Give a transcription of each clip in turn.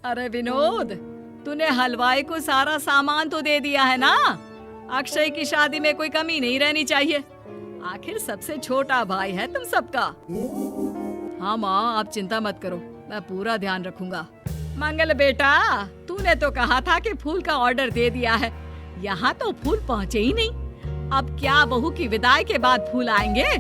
अरे विनोद, तूने हलवाई को सारा सामान तो दे दिया है ना। अक्षय की शादी में कोई कमी नहीं रहनी चाहिए। आखिर सबसे छोटा भाई है तुम सबका। हाँ माँ, आप चिंता मत करो, मैं पूरा ध्यान रखूंगा। मंगल बेटा, तूने तो कहा था कि फूल का ऑर्डर दे दिया है, यहाँ तो फूल पहुँचे ही नहीं। अब क्या बहू की विदाई के बाद फूल आएंगे?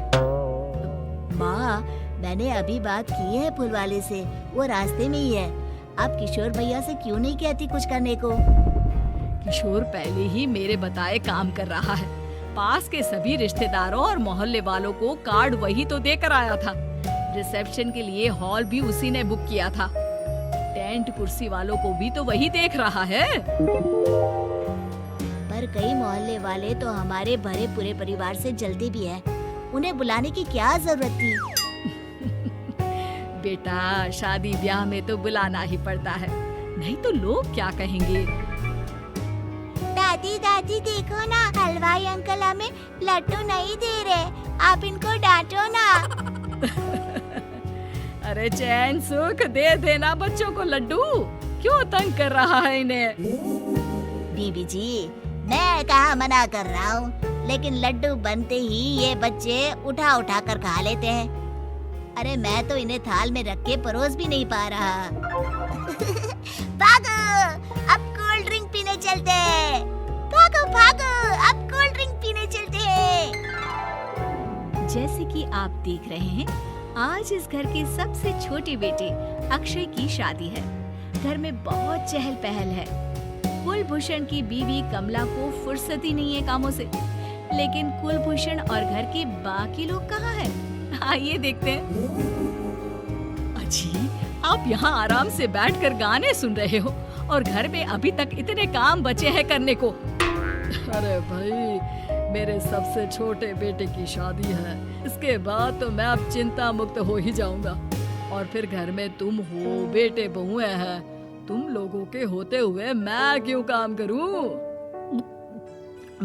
माँ, मैंने अभी बात की है फूल वाले से, वो रास्ते में ही है। आप किशोर भैया से क्यों नहीं कहती कुछ करने को? किशोर पहले ही मेरे बताए काम कर रहा है। पास के सभी रिश्तेदारों और मोहल्ले वालों को कार्ड वही तो देकर आया था। रिसेप्शन के लिए हॉल भी उसी ने बुक किया था। टेंट कुर्सी वालों को भी तो वही देख रहा है। पर कई मोहल्ले वाले तो हमारे भरे पूरे परिवार से जलते भी हैं। उन्हें बुलाने की क्या जरूरत थी? बेटा, शादी ब्याह में तो बुलाना ही पड़ता है, नहीं तो लोग क्या कहेंगे। दादी दादी देखो ना, हलवाई अंकल हमें लड्डू नहीं दे रहे, आप इनको डांटो ना। अरे चैन सुख दे देना बच्चों को लड्डू, क्यों तंग कर रहा है इन्हें? बीबी जी, मैं कहाँ मना कर रहा हूँ, लेकिन लड्डू बनते ही ये बच्चे उठा उठा कर खा लेते हैं। अरे मैं तो इन्हें थाल में रख के परोस भी नहीं पा रहा। भागो, अब कोल्ड ड्रिंक पीने चलते हैं। भागो भागो, अब कोल्ड ड्रिंक पीने चलते हैं। जैसे कि आप देख रहे हैं, आज इस घर के सबसे छोटे बेटे अक्षय की शादी है। घर में बहुत चहल पहल है। कुलभूषण की बीवी कमला को फुर्सत ही नहीं है कामों से, लेकिन कुलभूषण और घर के बाकी लोग कहाँ हैं? आइए देखते हैं। अजी, आप यहाँ आराम से बैठकर गाने सुन रहे हो और घर में अभी तक इतने काम बचे हैं करने को। अरे भाई, मेरे सबसे छोटे बेटे की शादी है, इसके बाद तो मैं अब चिंता मुक्त हो ही जाऊंगा। और फिर घर में तुम हो, बेटे बहुएं हैं, तुम लोगों के होते हुए मैं क्यों काम करूं?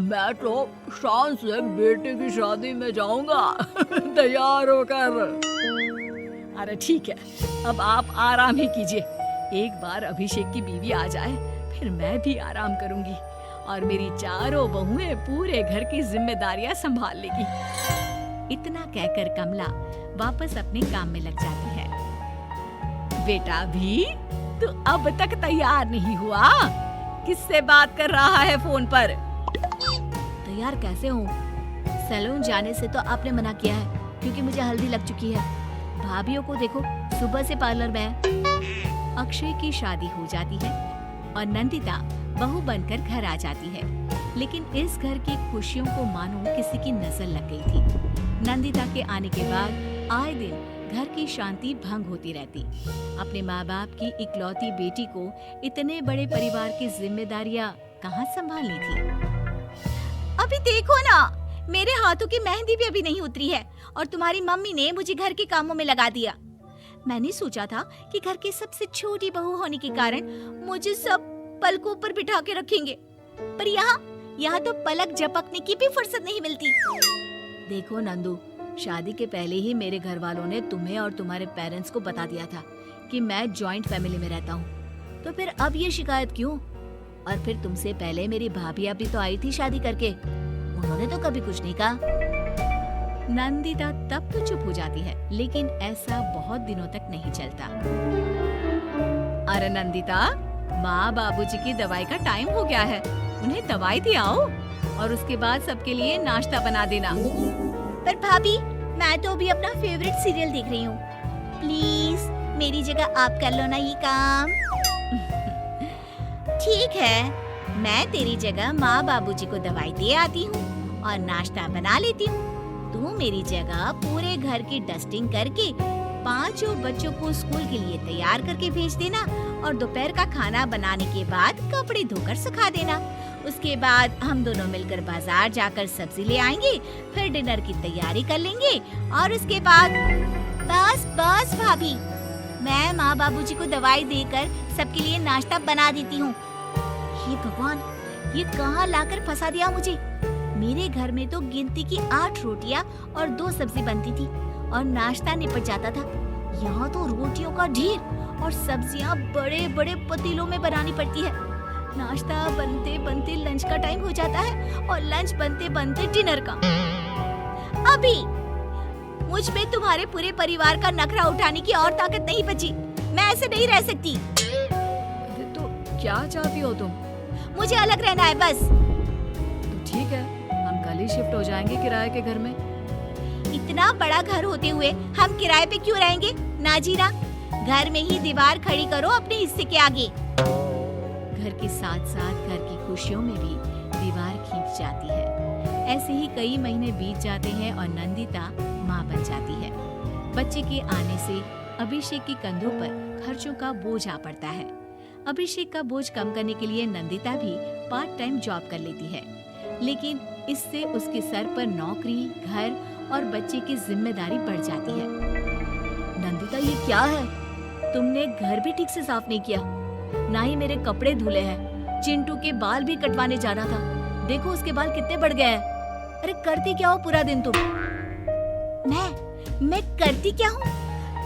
मैं तो शान से बेटे की शादी में जाऊंगा तैयार होकर। अरे ठीक है, अब आप आराम ही कीजिए। एक बार अभिषेक की बीवी आ जाए, फिर मैं भी आराम करूंगी और मेरी चारों बहुएं पूरे घर की जिम्मेदारियां संभाल लेगी। इतना कहकर कमला वापस अपने काम में लग जाती है। बेटा भी, तू अब तक तैयार नहीं हुआ? किससे बात कर रहा है फोन पर? तैयार कैसे हूँ? सैलून जाने से तो आपने मना किया है, क्योंकि मुझे हल्दी लग चुकी है। भाभीयों को देखो, सुबह से पार्लर में है। अक्षय की शादी हो जाती है और नंदिता बहू बनकर घर आ जाती है, लेकिन इस घर की खुशियों को मानो किसी की नजर लग गई थी। नंदिता के आने के बाद आए दिन घर की शांति भंग होती रहती। अपने माँ बाप की इकलौती बेटी को इतने बड़े परिवार की जिम्मेदारियाँ कहाँ संभालनी थी? अभी देखो ना, मेरे हाथों की मेहंदी भी अभी नहीं उतरी है और तुम्हारी मम्मी ने मुझे घर के कामों में लगा दिया। मैंने सोचा था कि घर की सबसे छोटी बहू होने के कारण मुझे सब पलकों पर बिठा के रखेंगे, पर यहाँ तो पलक झपकने की भी फुर्सत नहीं मिलती। देखो नंदू, शादी के पहले ही मेरे घर वालों ने तुम्हें और तुम्हारे पेरेंट्स को बता दिया था कि मैं जॉइंट फैमिली में रहता हूँ, तो फिर अब ये शिकायत क्यों? और फिर तुमसे पहले मेरी भाभी भी तो आई थी शादी करके, उन्होंने तो कभी कुछ नहीं कहा। नंदिता तब तो चुप हो जाती है, लेकिन ऐसा बहुत दिनों तक नहीं चलता। अरे नंदिता, माँ बाबूजी की दवाई का टाइम हो गया है, उन्हें दवाई दिलाओ और उसके बाद सबके लिए नाश्ता बना देना। पर भाभी, मैं तो अभी अपना फेवरेट सीरियल देख रही हूँ, प्लीज मेरी जगह आप कर लो ना ये काम। ठीक है, मैं तेरी जगह माँ बाबूजी को दवाई दे आती हूँ और नाश्ता बना लेती हूँ। तू मेरी जगह पूरे घर की डस्टिंग करके 5 बच्चों को स्कूल के लिए तैयार करके भेज देना और दोपहर का खाना बनाने के बाद कपड़े धोकर सुखा देना। उसके बाद हम दोनों मिलकर बाजार जाकर सब्जी ले आएंगे, फिर डिनर की तैयारी कर लेंगे और उसके बाद बस बस भाभी, मैं माँ बाबूजी को दवाई देकर सबके लिए नाश्ता बना देती हूँ। हे भगवान, ये कहाँ लाकर फंसा दिया मुझे। मेरे घर में तो गिनती की 8 रोटियाँ और 2 सब्जी बनती थी और नाश्ता निपट जाता था। यहाँ तो रोटियों का ढेर और सब्जियां बड़े बड़े पतीलों में बनानी पड़ती है। नाश्ता बनते बनते लंच का टाइम हो जाता है और लंच बनते बनते डिनर का। अभी मुझ में तुम्हारे पूरे परिवार का नखरा उठाने की और ताकत नहीं बची। मैं ऐसे नहीं रह सकती। तो क्या चाहती हो तुम? मुझे अलग रहना है बस। तो ठीक है, हम कल ही शिफ्ट हो जाएंगे किराए के घर में। इतना बड़ा घर होते हुए हम किराए पे क्यों रहेंगे? ना जी ना, घर में ही दीवार खड़ी करो अपने हिस्से के आगे। घर के साथ साथ घर की खुशियों में भी दीवार खींच जाती है। ऐसे ही कई महीने बीत जाते हैं और नंदिता माँ बन जाती है। बच्चे के आने से अभिषेक के कंधों पर खर्चों का बोझ आ पड़ता है। अभिषेक का बोझ कम करने के लिए नंदिता भी पार्ट टाइम जॉब कर लेती है, लेकिन इससे उसके सर पर नौकरी, घर और बच्चे की जिम्मेदारी बढ़ जाती है। नंदिता, ये क्या है? तुमने घर भी ठीक से साफ नहीं किया, ना ही मेरे कपड़े धुले हैं। चिंटू के बाल भी कटवाने जाना था, देखो उसके बाल कितने बढ़ गए हैं। अरे करती क्या हो पूरा दिन तुम? मैं करती क्या हूँ?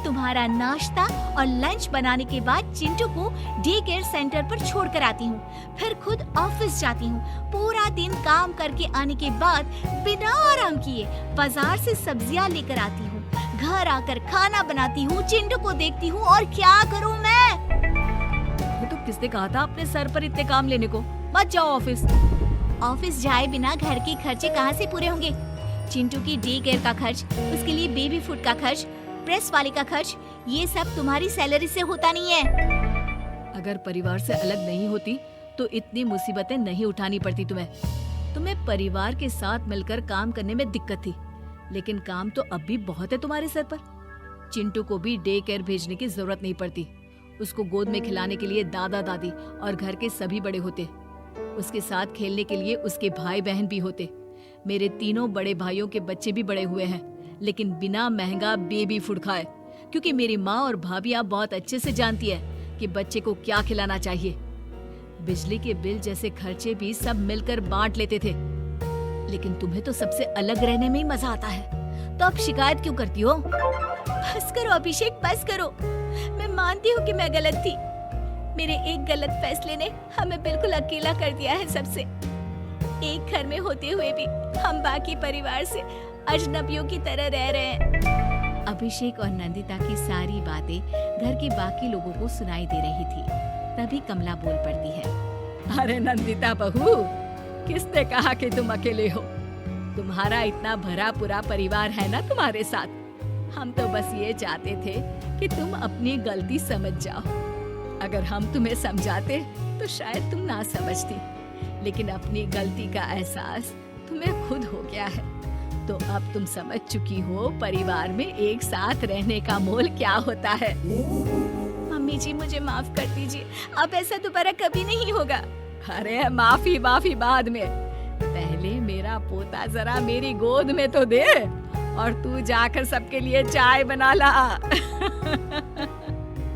तुम्हारा नाश्ता और लंच बनाने के बाद चिंटू को डे केयर सेंटर पर छोड़ कर आती हूँ, फिर खुद ऑफिस जाती हूँ। पूरा दिन काम करके आने के बाद बिना आराम किए बाजार से सब्जियाँ लेकर आती हूँ, घर आकर खाना बनाती हूँ, चिंटू को देखती हूँ और क्या करूँ मैं? तो किसने कहा था अपने सर पर इतने काम लेने को? मत जाओ ऑफिस। ऑफिस जाए बिना घर के खर्चे कहाँ से पूरे होंगे? चिंटू की डे केयर का खर्च, उसके लिए बेबी फूड का खर्च, प्रेस वाले का खर्च, ये सब तुम्हारी सैलरी से होता नहीं है। अगर परिवार से अलग नहीं होती तो इतनी मुसीबतें नहीं उठानी पड़ती तुम्हें परिवार के साथ मिलकर काम करने में दिक्कत थी, लेकिन काम तो अब भी बहुत है तुम्हारे सर पर। चिंटू को भी डे केयर भेजने की जरूरत नहीं पड़ती। उसको गोद में खिलाने के लिए दादा दादी और घर के सभी बड़े होते। उसके साथ खेलने के लिए उसके भाई बहन भी होते। मेरे तीनों बड़े भाइयों के बच्चे भी बड़े हुए हैं, लेकिन बिना महंगा बेबी फूड खाए, क्योंकि मेरी माँ और भाभियाँ बहुत अच्छे से जानती है कि बच्चे को क्या खिलाना चाहिए। बिजली के बिल जैसे खर्चे भी सब मिलकर बांट लेते थे, लेकिन तुम्हें तो सबसे अलग रहने में ही मजा आता है। तो अब शिकायत क्यों करती हो? बस करो अभिषेक, बस करो। मैं मानती हूँ कि मैं गलत थी। मेरे एक गलत फैसले ने हमें बिल्कुल अकेला कर दिया है सबसे। एक घर में होते हुए भी हम बाकी परिवार से अजनबियों की तरह रह रहे हैं। अभिषेक और नंदिता की सारी बातें घर के बाकी लोगों को सुनाई दे रही थी। तभी कमला बोल पड़ती है। अरे नंदिता बहू, किसने कहा कि तुम अकेले हो? तुम्हारा इतना भरा पूरा परिवार है ना तुम्हारे साथ। हम तो बस ये चाहते थे कि तुम अपनी गलती समझ जाओ। अगर हम तुम्हें समझाते तो शायद तुम ना समझती, लेकिन अपनी गलती का एहसास तुम्हें खुद हो गया है, तो अब तुम समझ चुकी हो परिवार में एक साथ रहने का मोल क्या होता है। मम्मी जी, मुझे माफ कर दीजिए, अब ऐसा दोबारा कभी नहीं होगा। अरे माफी बाद में, पहले मेरा पोता जरा मेरी गोद में तो दे, और तू जाकर सबके लिए चाय बना ला।